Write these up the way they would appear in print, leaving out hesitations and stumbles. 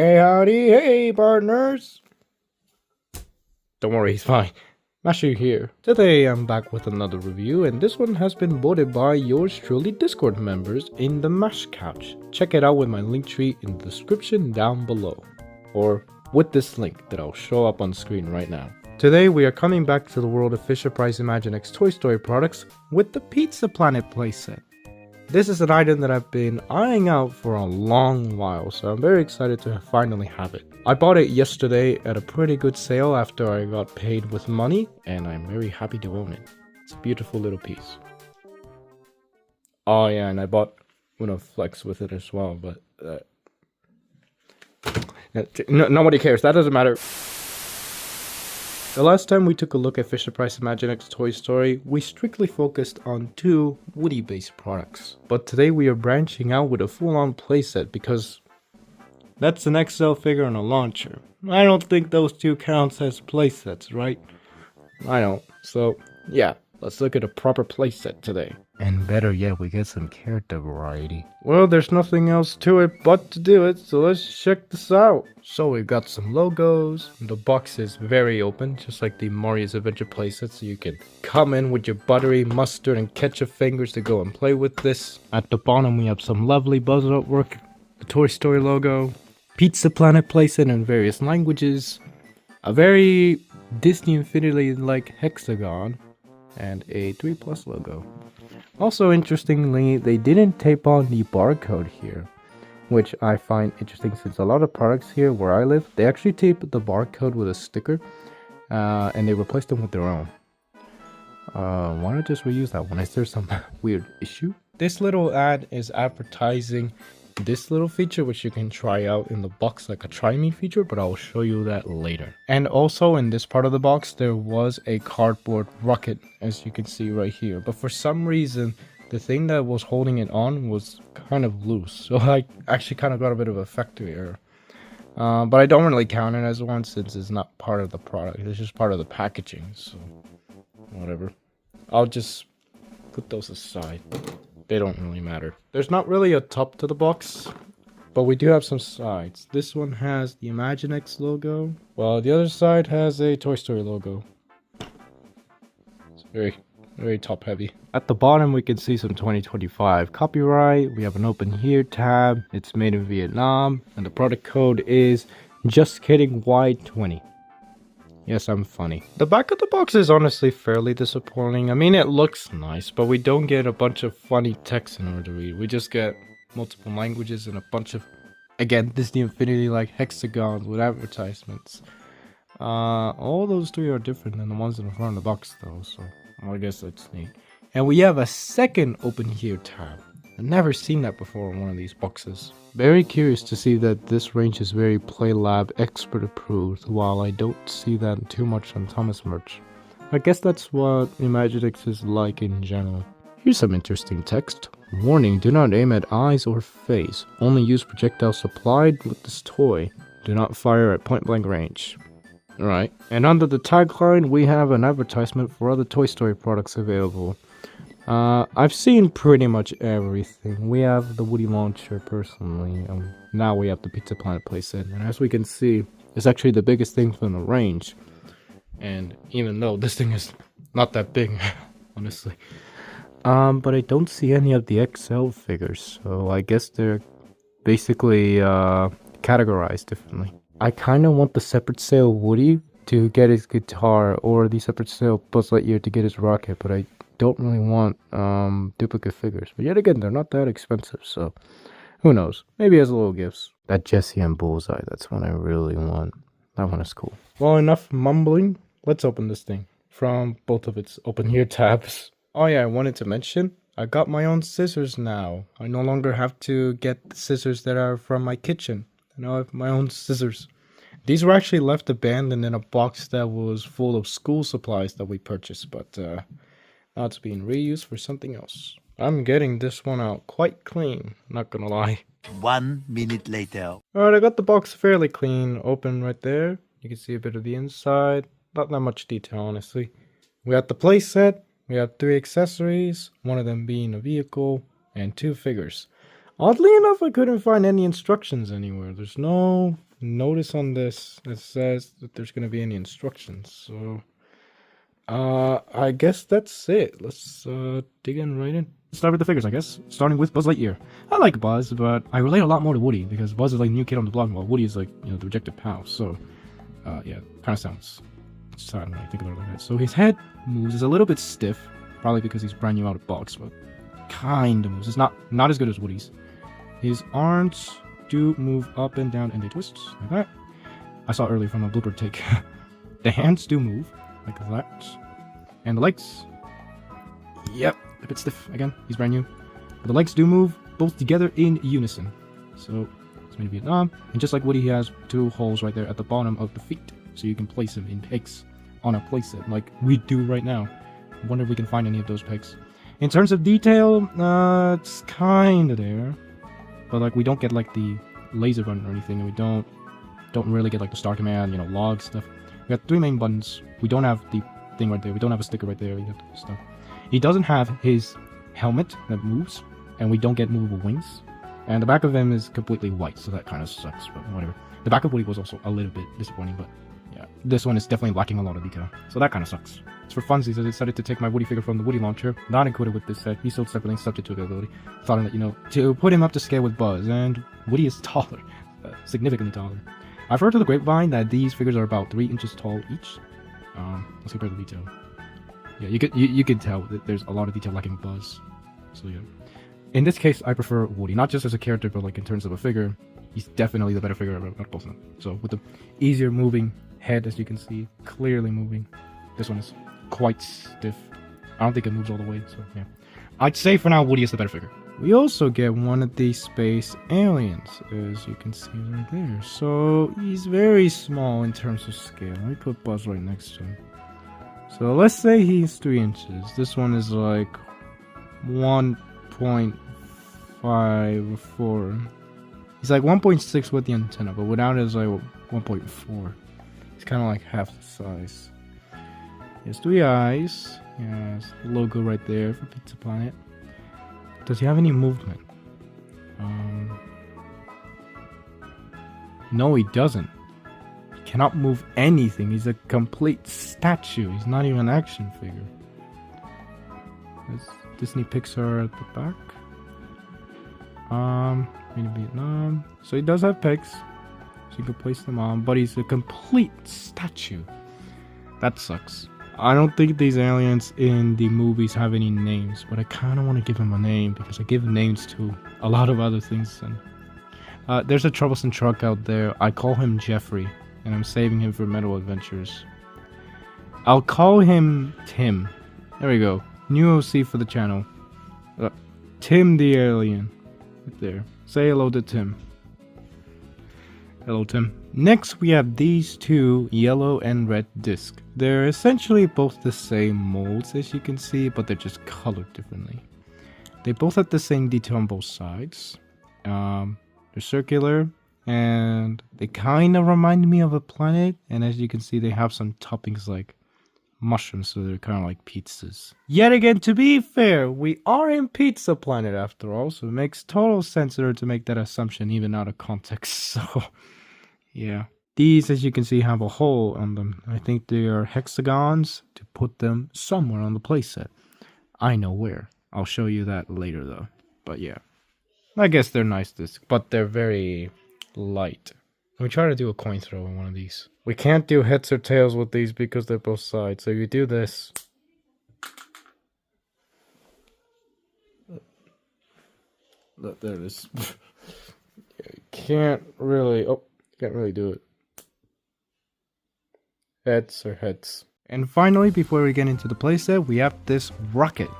Hey, howdy, hey, partners! Don't worry, he's fine. Mashu here. Today I'm back with another review, and this one has been voted by yours truly Discord members in the Mash Couch. Check it out with my link tree in the description down below, or with this link that I'll show up on screen right now. Today we are coming back to the world of Fisher-Price Imaginext Toy Story products with the Pizza Planet playset. This is an item that I've been eyeing out for a long while, so I'm very excited to finally have it. I bought it yesterday at a pretty good sale after I got paid with money, and I'm very happy to own it. It's a beautiful little piece. Oh yeah, and I bought Uno Flex with it as well, but nobody cares, that doesn't matter. The last time we took a look at Fisher-Price Imaginext Toy Story, we strictly focused on two Woody-based products. But today we are branching out with a full-on playset because that's an XL figure and a launcher. I don't think those two counts as playsets, right? I don't. So, yeah, let's look at a proper playset today. And better yet, we get some character variety. Well, there's nothing else to it but to do it, so let's check this out. So we've got some logos. The box is very open, just like the Mario's Adventure playset, so you can come in with your buttery mustard and ketchup fingers to go and play with this. At the bottom, we have some lovely buzz artwork, the Toy Story logo, Pizza Planet playset in various languages, a very Disney Infinity-like hexagon, and a 3+ logo. Also, interestingly, they didn't tape on the barcode here, which I find interesting since a lot of products here where I live, they actually tape the barcode with a sticker, and they replaced them with their own. Why not just reuse that one? Is there some weird issue? This little ad is advertising this little feature, which you can try out in the box like a try me feature, but I'll show you that later. And also in this part of the box there was a cardboard rocket, as you can see right here, but for some reason the thing that was holding it on was kind of loose, so I actually kind of got a bit of a factory error. But I don't really count it as one since it's not part of the product, it's just part of the packaging, so whatever. I'll just put those aside. They don't really matter. There's not really a top to the box, but we do have some sides. This one has the Imaginext logo, while the other side has a Toy Story logo. It's very top heavy. At the bottom we can see some 2025 copyright. We have an open here tab. It's made in Vietnam, and the product code is just kidding Y20. Yes, I'm funny. The back of the box is honestly fairly disappointing. I mean, it looks nice, but we don't get a bunch of funny text in order to read. We just get multiple languages and a bunch of, again, Disney Infinity-like hexagons with advertisements. All those three are different than the ones in the front of the box, though, so I guess that's neat. And we have a second open here tab. I've never seen that before in one of these boxes. Very curious to see that this range is very PlayLab expert approved, while I don't see that too much on Thomas merch. I guess that's what Imaginext is like in general. Here's some interesting text. Warning, do not aim at eyes or face. Only use projectiles supplied with this toy. Do not fire at point blank range. Alright, and under the tagline we have an advertisement for other Toy Story products available. I've seen pretty much everything. We have the Woody launcher personally, and now we have the Pizza Planet playset, and as we can see, it's actually the biggest thing from the range. And even though this thing is not that big, honestly. But I don't see any of the XL figures, so I guess they're basically categorized differently. I kind of want the separate sale Woody to get his guitar, or the separate sale Buzz Lightyear to get his rocket, but I don't really want duplicate figures. But yet again, they're not that expensive, so who knows? Maybe as little gifts. That Jessie and Bullseye, that's one I really want. That one is cool. Well, enough mumbling. Let's open this thing from both of its open here tabs. Oh yeah, I wanted to mention, I got my own scissors now. I no longer have to get the scissors that are from my kitchen. Now I have my own scissors. These were actually left abandoned in a box that was full of school supplies that we purchased, but now it's being reused for something else. I'm getting this one out quite clean, not gonna lie. 1 minute later. Alright, I got the box fairly clean, open right there. You can see a bit of the inside. Not that much detail, honestly. We got the playset. We have 3 accessories, one of them being a vehicle, and 2 figures. Oddly enough, I couldn't find any instructions anywhere. There's no notice on this that says that there's gonna be any instructions. So, I guess that's it. Let's dig in right in. Start with the figures, I guess. Starting with Buzz Lightyear. I like Buzz, but I relate a lot more to Woody because Buzz is like the new kid on the block, while Woody is like, you know, the rejected pal. So, yeah, kind of sounds sad when I think about it like that. So his head moves. Is a little bit stiff, probably because he's brand new out of box, but kind of moves. It's not as good as Woody's. His arms do move up and down, and they twist like that. I saw earlier from a blooper take. The hands do move like that, and the legs. Yep, a bit stiff again. He's brand new, but the legs do move both together in unison. So it's made in Vietnam, and just like Woody, he has 2 holes right there at the bottom of the feet, so you can place him in pegs on a playset like we do right now. I wonder if we can find any of those pegs. In terms of detail, it's kind of there, but like we don't get like the laser gun or anything, and we don't really get like the Star Command, you know, log stuff. We got 3 main buttons. We don't have the thing right there. We don't have a sticker right there. We have stuff. He doesn't have his helmet that moves, and we don't get movable wings. And the back of him is completely white, so that kind of sucks, but whatever. The back of Woody was also a little bit disappointing, but yeah, this one is definitely lacking a lot of detail, so that kind of sucks. As for funsies, I decided to take my Woody figure from the Woody launcher, not included with this set. He's sold separately, subject to availability. Thought I'd let you know to put him up to scale with Buzz, and Woody is taller, significantly taller. I've heard to the grapevine that these figures are about 3 inches tall each. Let's compare the detail. Yeah, you could tell that there's a lot of detail lacking with Buzz. So yeah. In this case, I prefer Woody, not just as a character, but like in terms of a figure. He's definitely the better figure out of both of them. So with the easier moving head, as you can see, clearly moving. This one is quite stiff. I don't think it moves all the way, so yeah. I'd say for now, Woody is the better figure. We also get one of these space aliens, as you can see right there. So he's very small in terms of scale. Let me put Buzz right next to him. So let's say he's 3 inches. This one is like 1.5 or 4. He's like 1.6 with the antenna, but without it, it's like 1.4. He's kind of like half the size. He has 3 eyes. He has the logo right there for Pizza Planet. Does he have any movement? No, he doesn't. He cannot move anything. He's a complete statue. He's not even an action figure. There's Disney Pixar at the back. Made in Vietnam. So he does have pegs, so you can place them on, but he's a complete statue. That sucks. I don't think these aliens in the movies have any names, but I kind of want to give him a name because I give names to a lot of other things. And there's a troublesome truck out there. I call him Jeffrey, and I'm saving him for Metal Adventures. I'll call him Tim. There we go. New OC for the channel. Tim the alien. Right there. Say hello to Tim. Hello, Tim. Next, we have these 2 yellow and red discs. They're essentially both the same molds, as you can see, but they're just colored differently. They both have the same detail on both sides. They're circular, and they kind of remind me of a planet. And as you can see, they have some toppings like mushrooms, so they're kind of like pizzas. Yet again, to be fair, we are in Pizza Planet after all, so it makes total sense to make that assumption even out of context. So yeah, these, as you can see, have a hole on them. I think they are hexagons to put them somewhere on the playset. I know where. I'll show you that later though. But yeah, I guess they're nice discs, but they're very light. Let me try to do a coin throw on one of these. We can't do heads or tails with these because they're both sides. So you do this. Look, there it is. Yeah, you can't really do it. Heads or heads. And finally, before we get into the playset, we have this rocket.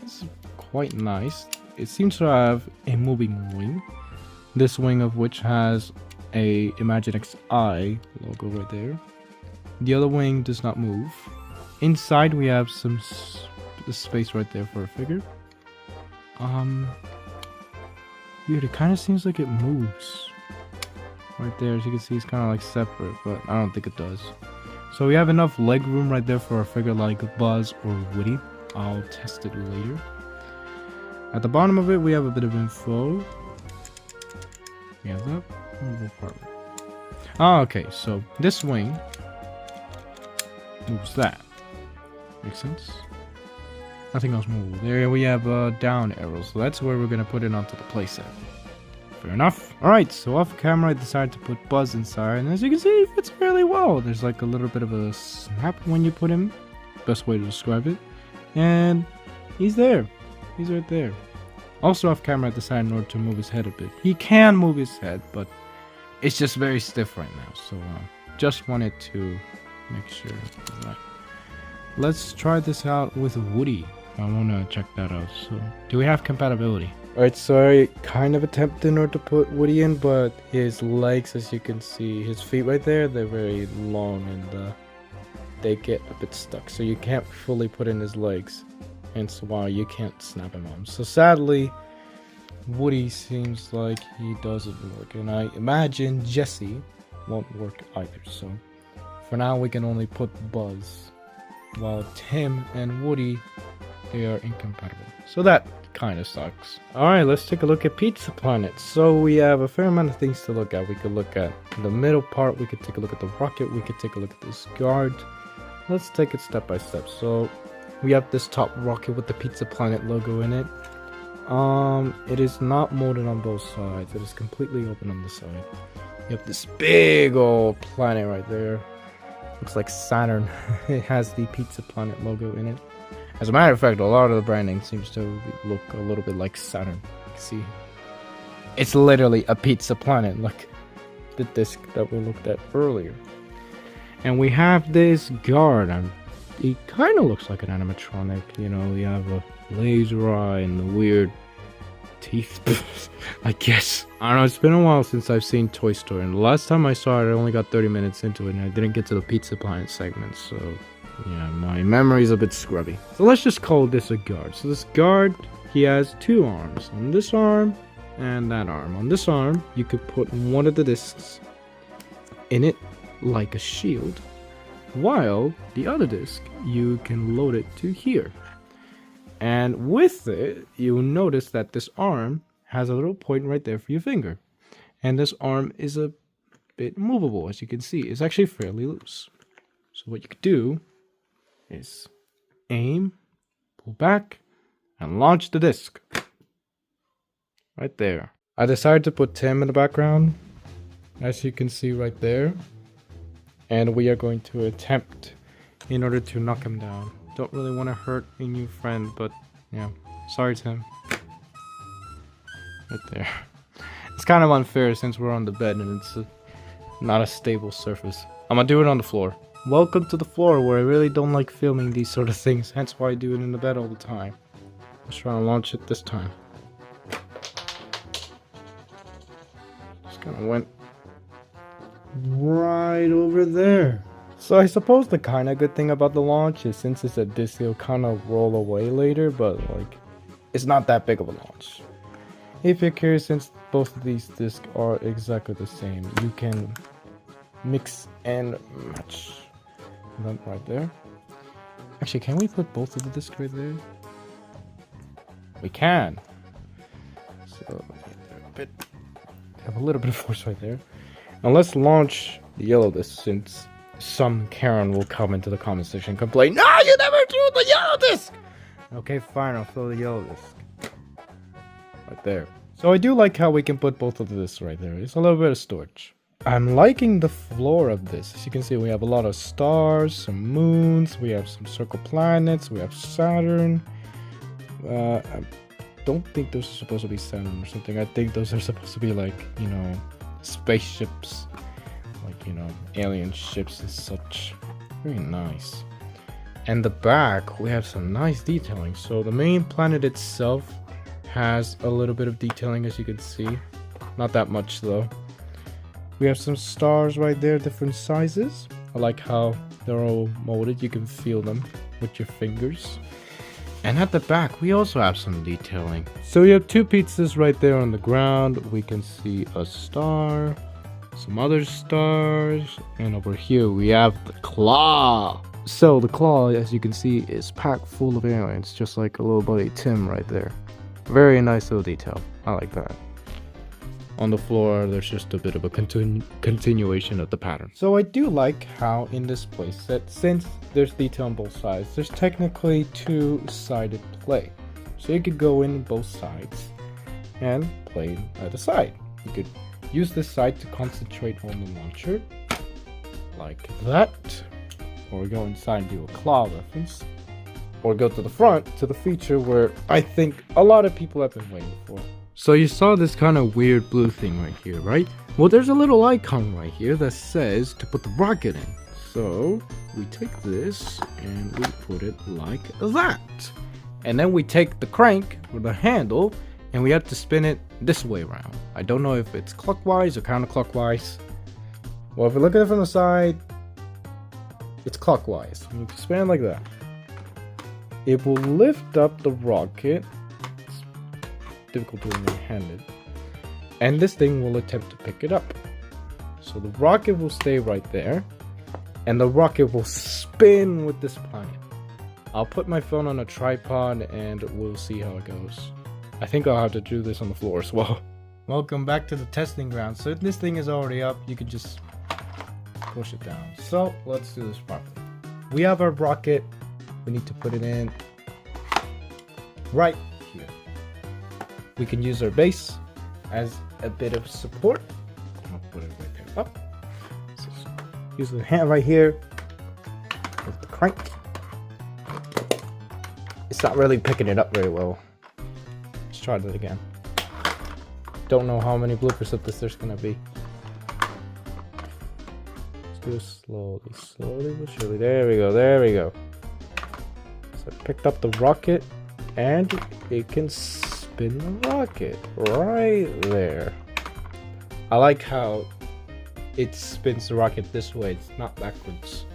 It's quite nice. It seems to have a moving wing. This wing of which has a Imaginext eye logo right there. The other wing does not move. Inside we have some space right there for a figure. Weird, it kind of seems like it moves. Right there, as you can see, it's kind of like separate, but I don't think it does. So we have enough leg room right there for a figure like Buzz or Woody. I'll test it later. At the bottom of it, we have a bit of info. We have that. Ah, okay, so this wing moves that. Makes sense? Nothing else moves. There we have down arrows, so that's where we're gonna put it onto the playset. Fair enough. Alright, so off camera I decided to put Buzz inside, and as you can see, it fits fairly well. There's like a little bit of a snap when you put him. Best way to describe it. And he's there. He's right there. Also off camera I decided in order to move his head a bit. He can move his head, but it's just very stiff right now. So just wanted to make sure of that. Let's try this out with Woody. I want to check that out. So do we have compatibility? Alright, so I kind of attempted in order to put Woody in, but his legs, as you can see, his feet right there, they're very long and they get a bit stuck. So you can't fully put in his legs. Hence why you can't snap him on. So sadly, Woody seems like he doesn't work. And I imagine Jesse won't work either. So for now we can only put Buzz. While Tim and Woody, they are incompatible. So that kind of sucks. Alright, let's take a look at Pizza Planet. So we have a fair amount of things to look at. We could look at the middle part, we could take a look at the rocket, we could take a look at this guard. Let's take it step by step. So we have this top rocket with the Pizza Planet logo in it. It is not molded on both sides. It is completely open on the side. You have this big old planet right there. Looks like Saturn. It has the Pizza Planet logo in it. As a matter of fact, a lot of the branding seems to look a little bit like Saturn. You can see, it's literally a Pizza Planet, like the disc that we looked at earlier. And we have this guard, and it kind of looks like an animatronic. You know, we have a laser eye and the weird teeth, I guess. I don't know, it's been a while since I've seen Toy Story, and the last time I saw it, I only got 30 minutes into it, and I didn't get to the Pizza Planet segment, so yeah, my memory's a bit scrubby. So let's just call this a guard. So this guard, he has two arms. On this arm, and that arm. On this arm, you could put one of the discs in it, like a shield, while the other disc, you can load it to here. And with it, you'll notice that this arm has a little point right there for your finger. And this arm is a bit movable, as you can see. It's actually fairly loose. So what you could do is aim, pull back, and launch the disc. Right there. I decided to put Tim in the background, as you can see right there. And we are going to attempt in order to knock him down. Don't really want to hurt a new friend, but yeah, sorry Tim. Right there. It's kind of unfair since we're on the bed and it's not a stable surface. I'm gonna do it on the floor. Welcome to the floor, where I really don't like filming these sort of things, hence why I do it in the bed all the time. Let's try to launch it this time. Just kind of went right over there. So I suppose the kind of good thing about the launch is since it's a disc, it'll kind of roll away later, but like, it's not that big of a launch. If you're curious, since both of these discs are exactly the same, you can mix and match them right there. Actually, can we put both of the discs right there? We can. So have a little bit of force right there. Now let's launch the yellow disc, since some Karen will come into the comment section and complain, "No, you never threw the yellow disc!" Okay, fine, I'll throw the yellow disc. Right there. So I do like how we can put both of this right there. It's a little bit of storage. I'm liking the floor of this. As you can see, we have a lot of stars, some moons, we have some circle planets, we have Saturn. I don't think those are supposed to be Saturn or something. I think those are supposed to be like, you know, spaceships. Like, you know, alien ships and such. Very nice. And the back, we have some nice detailing. So the main planet itself has a little bit of detailing, as you can see. Not that much though. We have some stars right there, different sizes. I like how they're all molded. You can feel them with your fingers. And at the back, we also have some detailing. So we have two pizzas right there on the ground. We can see a star, some other stars, and over here we have the claw. So the claw, as you can see, is packed full of aliens, just like a little buddy Tim right there. Very nice little detail. I like that. On the floor, there's just a bit of a continuation of the pattern. So I do like how in this playset, since there's detail on both sides, there's technically two-sided play. So you could go in both sides and play either side. You could use this side to concentrate on the launcher, like that, or go inside and do a claw reference, or go to the front to the feature where I think a lot of people have been waiting for. So you saw this kind of weird blue thing right here, right? Well, there's a little icon right here that says to put the rocket in. So we take this and we put it like that. And then we take the crank or the handle and we have to spin it this way around. I don't know if it's clockwise or counterclockwise. Well, if we look at it from the side, it's clockwise. You can spin it like that. It will lift up the rocket. Difficult doing one-handed, and this thing will attempt to pick it up. So the rocket will stay right there, and the rocket will spin with this planet. I'll put my phone on a tripod and we'll see how it goes. I think I'll have to do this on the floor as well. Welcome back to the testing ground. So if this thing is already up, you can just push it down. So let's do this properly. We have our rocket. We need to put it in right here. We can use our base as a bit of support. I'll put it right there up. So use the hand right here with the crank. It's not really picking it up very well. Let's try that again. Don't know how many bloopers of this there's gonna be. Let's do it slowly, slowly but surely. There we go, there we go. So I picked up the rocket and it can spin the rocket right there. I like how it spins the rocket this way, it's not backwards.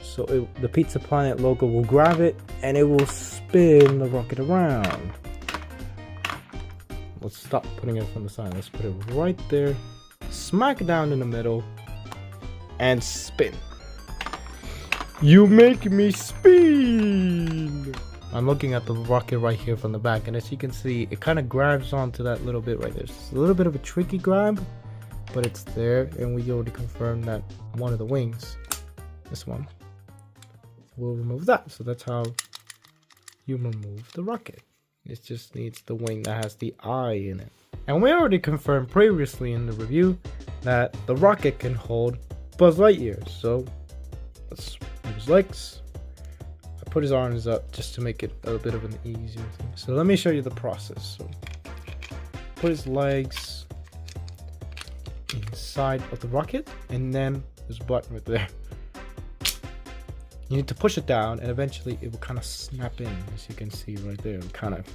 So the Pizza Planet logo will grab it and it will spin the rocket around. Let's stop putting it from the side. Let's put it right there, smack down in the middle, and spin. You make me spin! I'm looking at the rocket right here from the back, and as you can see, it kind of grabs onto that little bit right there. It's a little bit of a tricky grab, but it's there, and we already confirmed that one of the wings, this one, will remove that. So that's how you remove the rocket. It just needs the wing that has the eye in it. And we already confirmed previously in the review that the rocket can hold Buzz Lightyear. So let's move his legs. I put his arms up just to make it a bit of an easier thing. So let me show you the process. So put his legs inside of the rocket, and then his butt right there. You need to push it down, and eventually it will kind of snap in, as you can see right there. It'll kind of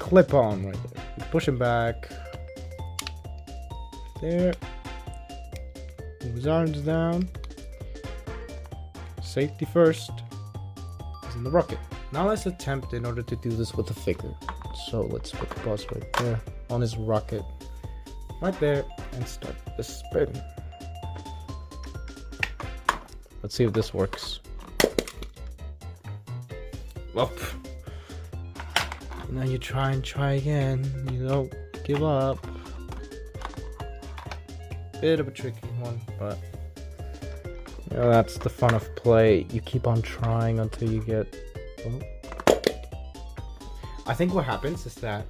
clip on right there. You push him back. There. Move his arms down. Safety first. He's in the rocket. Now let's attempt in order to do this with the figure. So let's put the Buzz right there on his rocket. Right there, and start the spin. Let's see if this works. Well, now you try again. You don't give up. Bit of a tricky one, but you know, that's the fun of play. You keep on trying until you get. Oh. I think what happens is that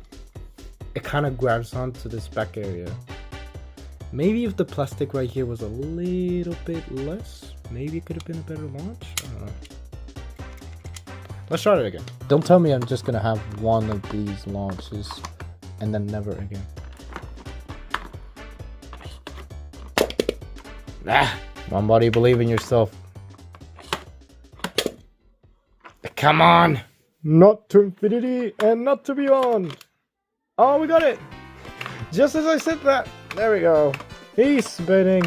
it kind of grabs onto this back area. Maybe if the plastic right here was a little bit less, maybe it could have been a better launch. I don't know. Let's try it again. Don't tell me I'm just gonna have one of these launches and then never again. Ah, one buddy, believe in yourself. Come on! Not to infinity and not to beyond. Oh, we got it! Just as I said that. There we go. He's spinning.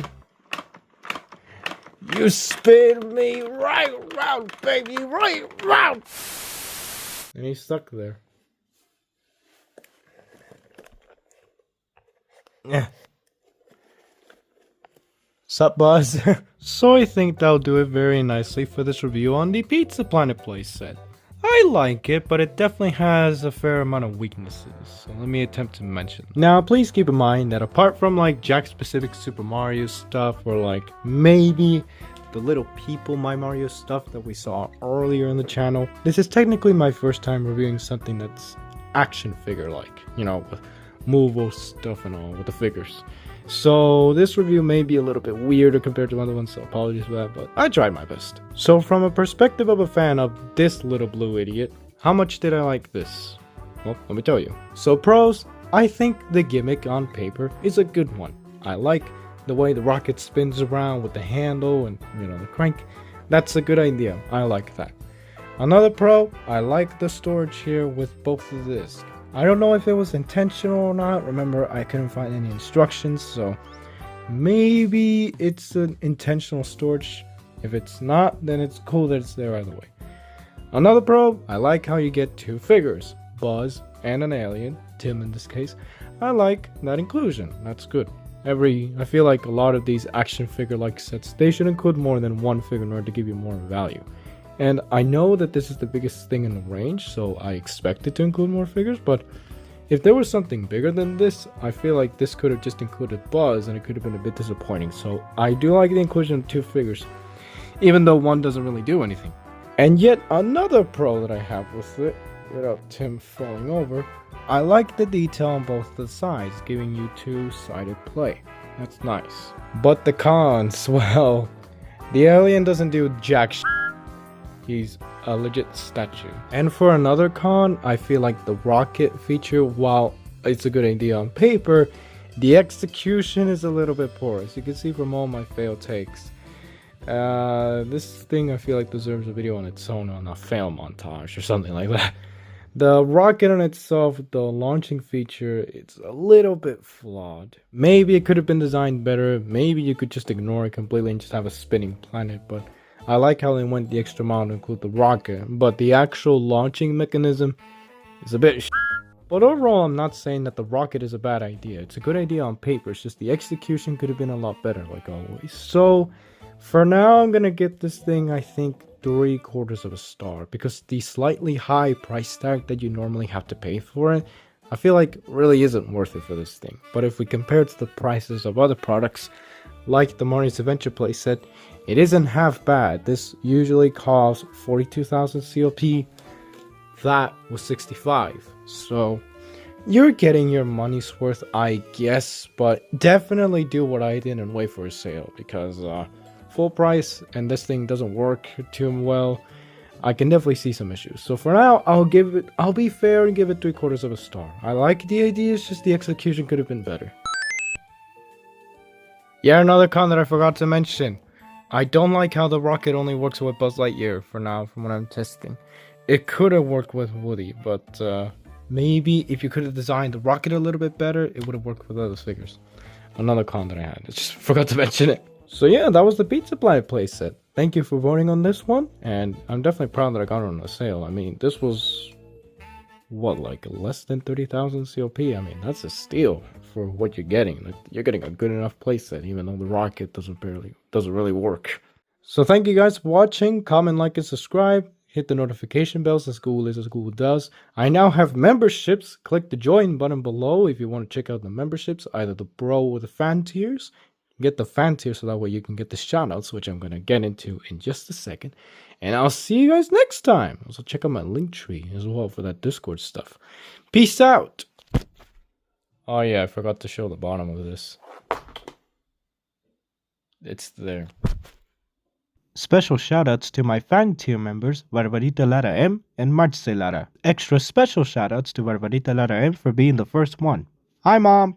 You spin me right round, baby, right round. And he's stuck there. Yeah. Sup, Buzz? So I think that'll do it very nicely for this review on the Pizza Planet playset. I like it, but it definitely has a fair amount of weaknesses, so let me attempt to mention. Now, please keep in mind that apart from like Jack-specific Super Mario stuff, or like maybe the little people My Mario stuff that we saw earlier in the channel, this is technically my first time reviewing something that's action figure-like, you know, with movable stuff and all, with the figures. So this review may be a little bit weirder compared to other ones, so apologies for that, but I tried my best. So from a perspective of a fan of this little blue idiot, how much did I like this? Well, let me tell you. So pros, I think the gimmick on paper is a good one. I like the way the rocket spins around with the handle and, you know, the crank. That's a good idea. I like that. Another pro, I like the storage here with both of this. I don't know if it was intentional or not. Remember, I couldn't find any instructions, so maybe it's an intentional storage. If it's not, then it's cool that it's there either way. Another pro, I like how you get two figures, Buzz and an alien, Tim in this case. I like that inclusion. That's good. I feel like a lot of these action figure-like sets, they should include more than one figure in order to give you more value. And I know that this is the biggest thing in the range, so I expect it to include more figures, but if there was something bigger than this, I feel like this could have just included Buzz and it could have been a bit disappointing. So I do like the inclusion of two figures, even though one doesn't really do anything. And yet another pro that I have with it, without Tim falling over, I like the detail on both the sides, giving you two-sided play. That's nice. But the cons, well, the alien doesn't do jack shit. He's a legit statue. And for another con, I feel like the rocket feature, while it's a good idea on paper, the execution is a little bit poor. As you can see from all my failed takes. This thing I feel like deserves a video on its own, on a fail montage or something like that. The rocket on itself, the launching feature, it's a little bit flawed. Maybe it could have been designed better. Maybe you could just ignore it completely and just have a spinning planet, but I like how they went the extra mile to include the rocket, but the actual launching mechanism is a bit But overall, I'm not saying that the rocket is a bad idea. It's a good idea on paper, it's just the execution could have been a lot better, like always. So, for now, I'm gonna get this thing, I think, 3/4 of a star, because the slightly high price tag that you normally have to pay for it, I feel like really isn't worth it for this thing. But if we compare it to the prices of other products, like the Mario's Adventure playset, it isn't half bad. This usually costs 42,000 CLP. That was 65. So you're getting your money's worth, I guess, but definitely do what I did and wait for a sale, because full price and this thing doesn't work too well. I can definitely see some issues. So for now, I'll be fair and give it 3/4 of a star. I like the idea, it's just the execution could have been better. Yeah, another con that I forgot to mention. I don't like how the rocket only works with Buzz Lightyear for now, from what I'm testing. It could have worked with Woody, but maybe if you could have designed the rocket a little bit better, it would have worked with other figures. Another con that I had. I just forgot to mention it. So yeah, that was the Pizza Planet playset. Thank you for voting on this one, and I'm definitely proud that I got it on a sale. I mean, this was, what, like less than 30,000 CLP? I mean, that's a steal for what you're getting. You're getting a good enough playset, even though the rocket doesn't really work. So thank you guys for watching. Comment, like, and subscribe. Hit the notification bells as Google does. I now have memberships. Click the join button below if you want to check out the memberships, either the Pro or the Fan tiers. Get the Fan tier so that way you can get the shoutouts, which I'm going to get into in just a second. And I'll see you guys next time. Also check out my link tree as well for that Discord stuff. Peace out. Oh yeah, I forgot to show the bottom of this. It's there. Special shoutouts to my fan tier members, Barbarita Lara M and Marce Lara. Extra special shoutouts to Barbarita Lara M for being the first one. Hi, Mom!